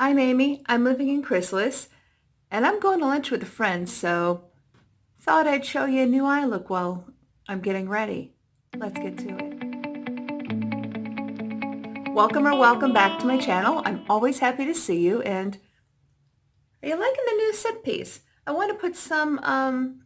I'm Amy. I'm living in Chrysalis, and I'm going to lunch with a friend, so thought I'd show you a new eye look while I'm getting ready. Let's get to it. Welcome back to my channel. I'm always happy to see you, and are you liking the new set piece? I want to put some,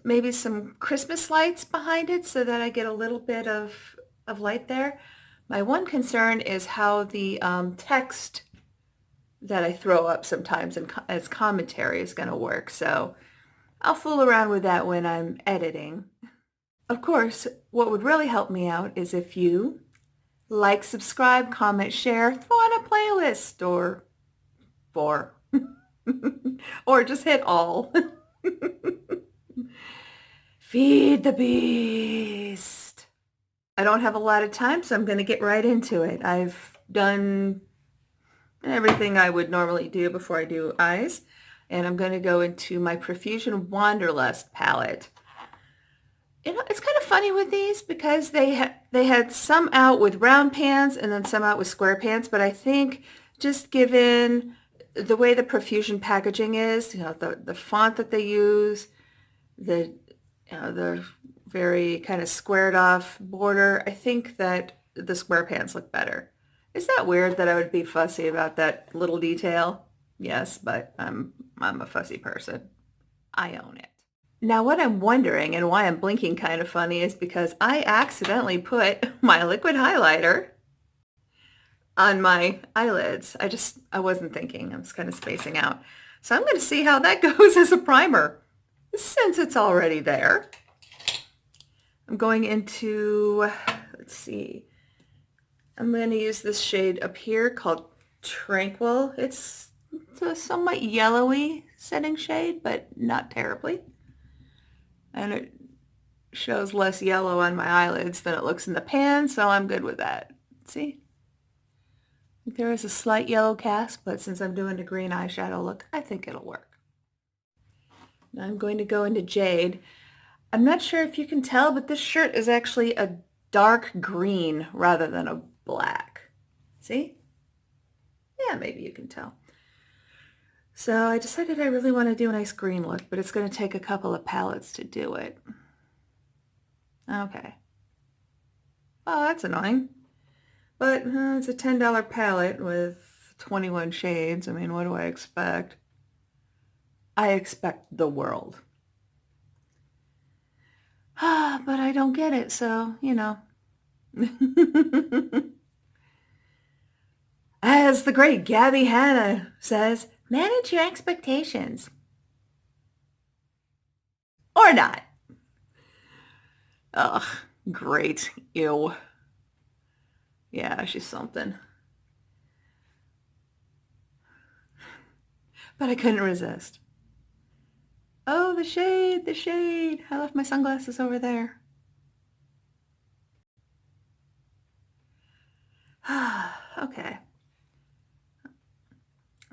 maybe some Christmas lights behind it so that I get a little bit of light there. My one concern is how the text that I throw up sometimes as commentary is going to work. So I'll fool around with that when I'm editing. Of course, what would really help me out is if you like, subscribe, comment, share, throw on a playlist or four, or just hit all. Feed the beast. I don't have a lot of time, so I'm going to get right into it. I've done everything I would normally do before I do eyes, and I'm going to go into my Profusion Wanderlust palette. You know, it's kind of funny with these because they had some out with round pans and then some out with square pans, but I think just given the way the Profusion packaging is, you know, the font that they use, the very kind of squared off border, I think that the square pans look better. Is that weird that I would be fussy about that little detail? Yes, but I'm a fussy person. I own it. Now what I'm wondering and why I'm blinking kind of funny is because I accidentally put my liquid highlighter on my eyelids. I wasn't thinking. I was kind of spacing out. So I'm going to see how that goes as a primer since it's already there. I'm going into, let's see, I'm going to use this shade up here called Tranquil. It's a somewhat yellowy setting shade, but not terribly. And it shows less yellow on my eyelids than it looks in the pan, so I'm good with that. See? There is a slight yellow cast, but since I'm doing a green eyeshadow look, I think it'll work. Now I'm going to go into Jade. I'm not sure if you can tell, but this shirt is actually a dark green rather than a black. See? Yeah, maybe you can tell. So I decided I really want to do a nice green look, but it's going to take a couple of palettes to do it. Okay. Oh, that's annoying. But it's a $10 palette with 21 shades. I mean, what do I expect? I expect the world. But I don't get it, so, you know. As the great Gabby Hanna says, manage your expectations. Or not. Ugh, great. Ew. Yeah, she's something. But I couldn't resist. Oh, the shade, the shade. I left my sunglasses over there. Okay.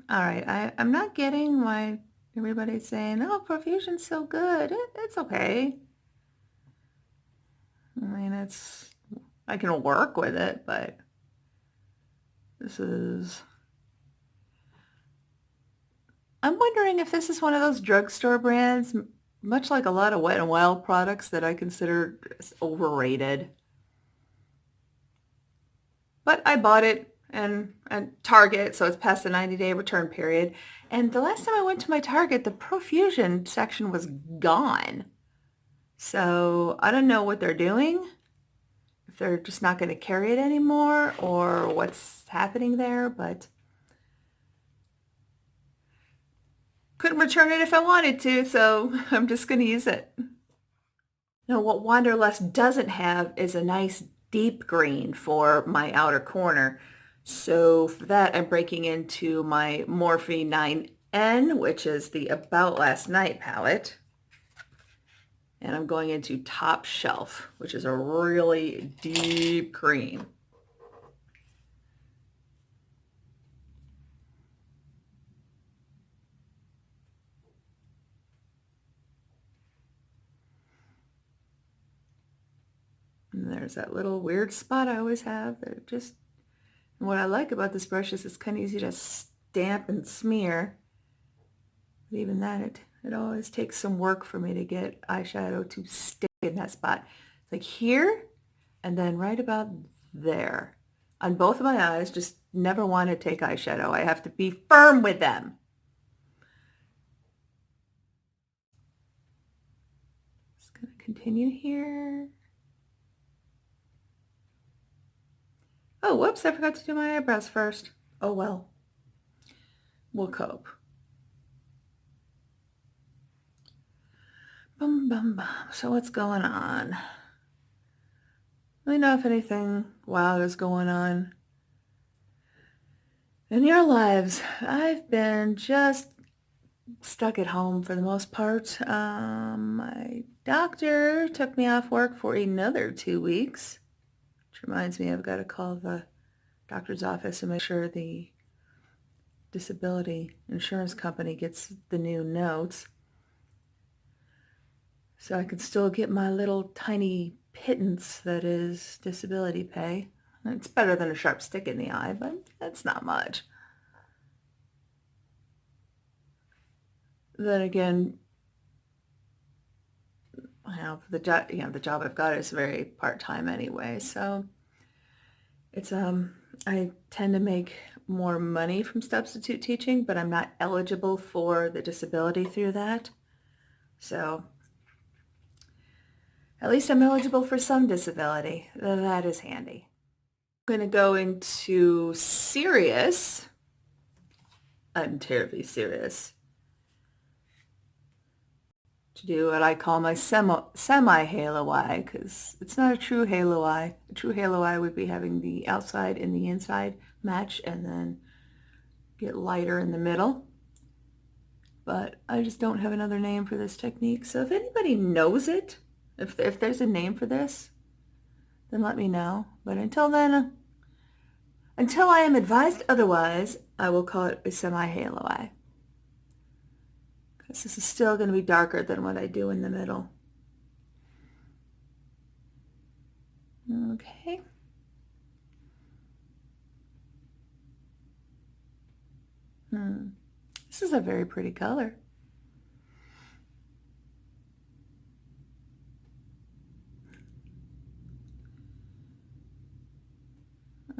All right, I'm not getting why everybody's saying, oh, Profusion's so good. It's okay. I mean, I can work with it, but I'm wondering if this is one of those drugstore brands, much like a lot of Wet n Wild products that I consider overrated. But I bought it at Target, so it's past the 90-day return period. And the last time I went to my Target, the Profusion section was gone. So I don't know what they're doing, if they're just not going to carry it anymore or what's happening there, but couldn't return it if I wanted to, so I'm just going to use it. Now, what Wanderlust doesn't have is a nice deep green for my outer corner. So for that, I'm breaking into my Morphe 9N, which is the About Last Night palette. And I'm going into Top Shelf, which is a really deep cream. And there's that little weird spot I always have. What I like about this brush is it's kind of easy to damp and smear. But even that, it always takes some work for me to get eyeshadow to stick in that spot. It's like here and then right about there. On both of my eyes, just never want to take eyeshadow. I have to be firm with them. Just going to continue here. Oh, whoops, I forgot to do my eyebrows first. Oh well. We'll cope. Bum, bum, bum. So what's going on? Let me know if anything wild is going on in your lives. I've been just stuck at home for the most part. My doctor took me off work for another 2 weeks, which reminds me I've got to call the doctor's office and make sure the disability insurance company gets the new notes so I can still get my little tiny pittance that is disability pay. It's better than a sharp stick in the eye, but that's not much. Then again, the job I've got is very part-time anyway, so it's I tend to make more money from substitute teaching, but I'm not eligible for the disability through that. So at least I'm eligible for some disability. That is handy. I'm going to go into serious. I'm terribly serious. To do what I call my semi-halo eye, because it's not a true halo eye. A true halo eye would be having the outside and the inside match and then get lighter in the middle. But I just don't have another name for this technique. So if anybody knows it, if there's a name for this, then let me know. But until then, until I am advised otherwise, I will call it a semi-halo eye. Because this is still going to be darker than what I do in the middle. Okay. This is a very pretty color.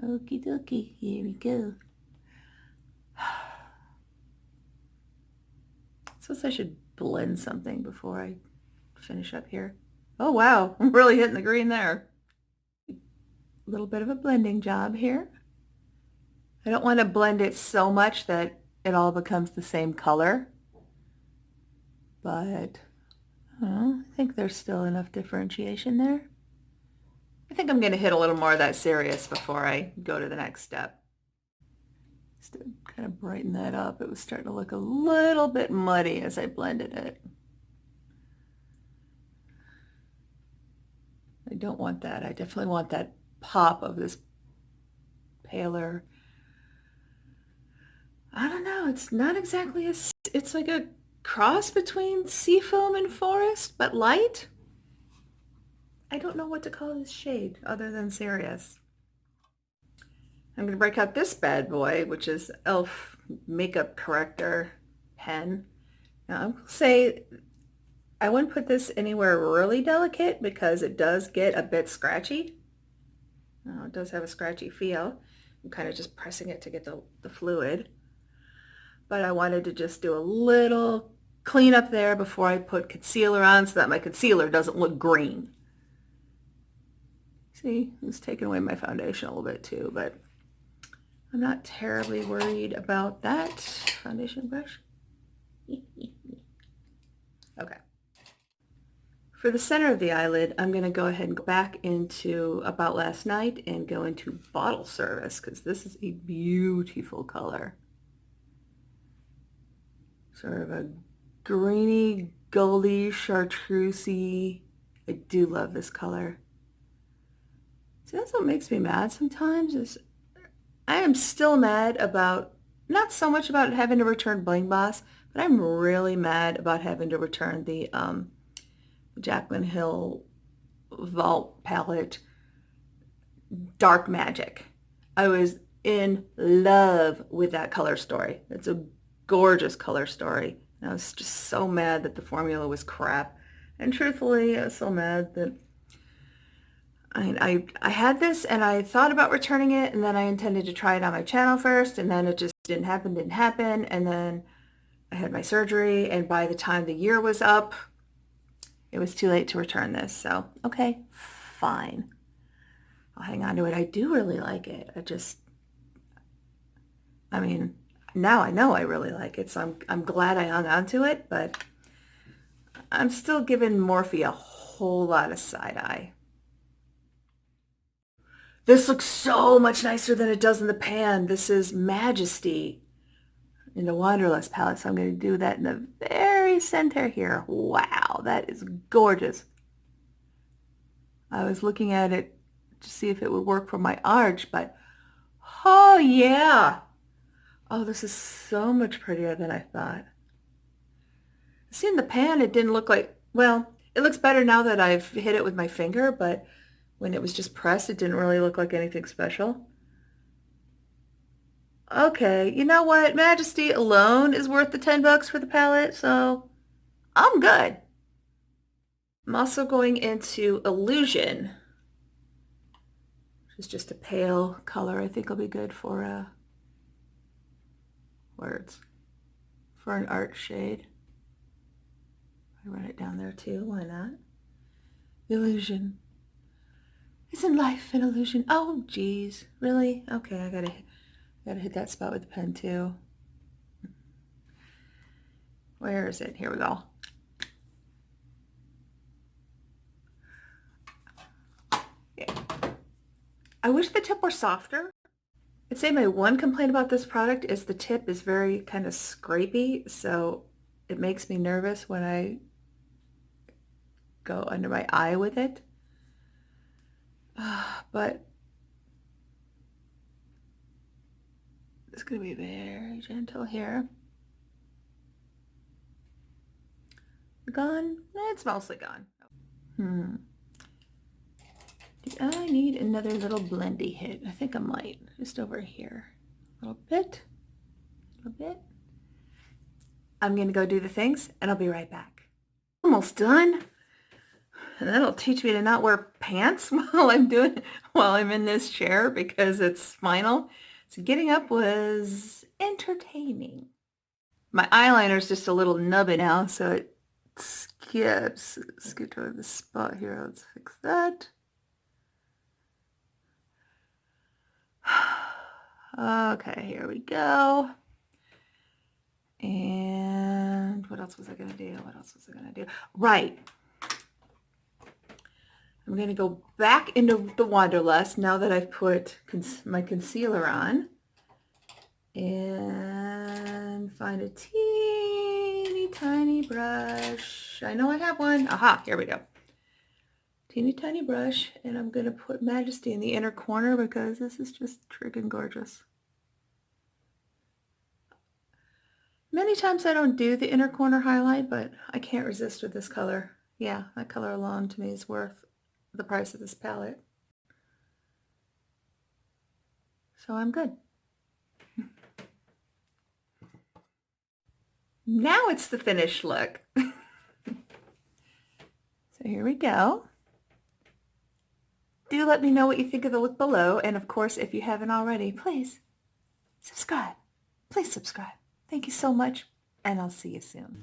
Okie dokie, here we go. Suppose I should blend something before I finish up here. Oh wow, I'm really hitting the green there. A little bit of a blending job here. I don't want to blend it so much that it all becomes the same color, but I think there's still enough differentiation there. I think I'm going to hit a little more of that serious before I go to the next step. Just to kind of brighten that up. It was starting to look a little bit muddy as I blended it. I don't want that. I definitely want that pop of this paler. I don't know. It's not exactly it's like a cross between seafoam and forest, but light. I don't know what to call this shade other than serious. I'm going to break out this bad boy, which is e.l.f. Makeup Corrector pen. Now, I will say I wouldn't put this anywhere really delicate because it does get a bit scratchy. It does have a scratchy feel. I'm kind of just pressing it to get the fluid. But I wanted to just do a little cleanup there before I put concealer on so that my concealer doesn't look green. See, it's taking away my foundation a little bit too, but I'm not terribly worried about that. Foundation brush. Okay. For the center of the eyelid, I'm going to go ahead and go back into About Last Night and go into Bottle Service because this is a beautiful color. Sort of a greeny, goldy, chartreusey. I do love this color. See, that's what makes me mad sometimes is I am still mad about, not so much about having to return Bling Boss, but I'm really mad about having to return the Jaclyn Hill Vault palette Dark Magic. in love with that color story. It's a gorgeous color story. I was just so mad that the formula was crap. And truthfully, I was so mad that I had this and I thought about returning it, and then I intended to try it on my channel first, and then it just didn't happen. And then I had my surgery, and by the time the year was up, it was too late to return this. So, okay, fine. I'll hang on to it. I do really like it. I mean, now I know I really like it, so I'm glad I hung on to it, but I'm still giving Morphe a whole lot of side eye. This looks so much nicer than it does in the pan. This is Majesty in the Wanderlust palette, so I'm going to do that in the very center here. Wow, that is gorgeous. I was looking at it to see if it would work for my arch, but oh yeah. Oh, this is so much prettier than I thought. See, in the pan, it didn't look like, well, it looks better now that I've hit it with my finger, but when it was just pressed, it didn't really look like anything special. Okay, you know what? Majesty alone is worth the $10 for the palette, so I'm good. I'm also going into Illusion, which is just a pale color. I think will be good for words, for an art shade. I run it down there too, why not? Illusion. Isn't life an illusion? Oh, geez, really? Okay, I gotta hit that spot with the pen too. Where is it? Here we go. Yeah. I wish the tip were softer. I'd say my one complaint about this product is the tip is very kind of scrapey, so it makes me nervous when I go under my eye with it. But it's going to be very gentle here. Gone? It's mostly gone. Do I need another little blendy hit? I think I might. Just over here. A little bit. A little bit. I'm going to go do the things, and I'll be right back. Almost done. And that'll teach me to not wear pants while I'm in this chair because it's final. So getting up was entertaining. My eyeliner is just a little nubby now, so it skips. Let's get to the spot here. Let's fix that. Okay, here we go. And what else was I going to do? Right. I'm going to go back into the Wanderlust now that I've put my concealer on. And find a teeny tiny brush. I know I have one. Aha, here we go. Teeny tiny brush. And I'm going to put Majesty in the inner corner because this is just friggin' gorgeous. Many times I don't do the inner corner highlight, but I can't resist with this color. Yeah, that color alone to me is worth the price of this palette. So I'm good. Now it's the finished look. So here we go. Do let me know what you think of the look below. And of course, if you haven't already, please subscribe. Please subscribe. Thank you so much, and I'll see you soon.